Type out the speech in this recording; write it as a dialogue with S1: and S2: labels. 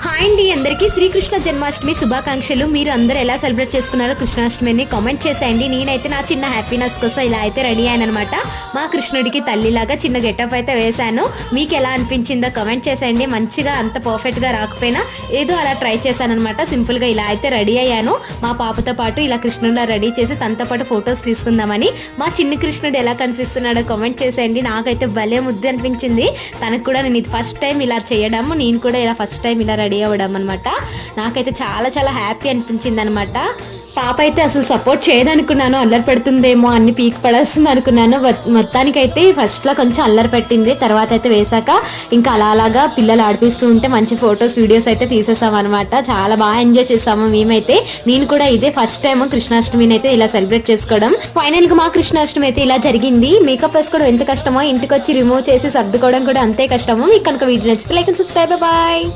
S1: Hi అండి, అందరికీ శ్రీకృష్ణ జన్మాష్టమి శుభాకాంక్షలు. మీరు అందరూ ఎలా సెలబ్రేట్ చేసుకున్నారో కృష్ణాష్టమిని కామెంట్ చేసేయండి. నేనైతే నా చిన్న హ్యాపీనెస్ కోసం ఇలా అయితే రెడీ అయ్యానమాట. మా కృష్ణుడికి తల్లిలాగా చిన్న గెటప్ అయితే వేశాను. మీకు ఎలా అనిపించిందో కామెంట్ చేసేయండి. మంచిగా అంత పర్ఫెక్ట్ గా రాకపోయినా ఏదో అలా ట్రై చేశాను అనమాట. సింపుల్ గా ఇలా అయితే రెడీ అయ్యాను. మా పాపతో పాటు ఇలా కృష్ణుడిలా రెడీ చేసి తనతో పాటు ఫొటోస్ తీసుకుందామని. మా చిన్న కృష్ణుడు ఎలా కనిపిస్తున్నాడో కామెంట్ చేసేయండి. నాకైతే భలే ముద్దు అనిపించింది. తనకు కూడా నేను ఇది ఫస్ట్ టైం ఇలా చేయడం, నేను కూడా ఇలా ఫస్ట్ టైం ఇలా రెడీ అవ్వడం అనమాట. నాకైతే చాలా చాలా హ్యాపీ అనిపించింది అనమాట. పాప అయితే అసలు సపోర్ట్ చేయదనుకున్నాను, అల్లరి పెడుతుందేమో, అన్ని పీక్ పడేస్తుంది అనుకున్నాను. మొత్తానికైతే ఫస్ట్ లో కొంచెం అల్లరి పెట్టింది. తర్వాత అయితే వేసాక ఇంకా అలాగా పిల్లలు ఆడిపిస్తూ ఉంటే మంచి ఫొటోస్ వీడియోస్ అయితే తీసేసాం అనమాట. చాలా బాగా ఎంజాయ్ చేసాము మేమైతే. నేను కూడా ఇదే ఫస్ట్ టైం కృష్ణాష్టమిని అయితే ఇలా సెలబ్రేట్ చేసుకోవడం. ఫైనల్ గా మా కృష్ణాష్టమి అయితే ఇలా జరిగింది. మేకప్ వేసుకోవడం ఎంత కష్టమో ఇంటికి వచ్చి రిమూవ్ చేసి సర్దుకోవడం కూడా అంతే కష్టము. మీకు కనుక వీడియో నచ్చితే లైక్ అండ్ సబ్స్క్రైబ్. బాయ్.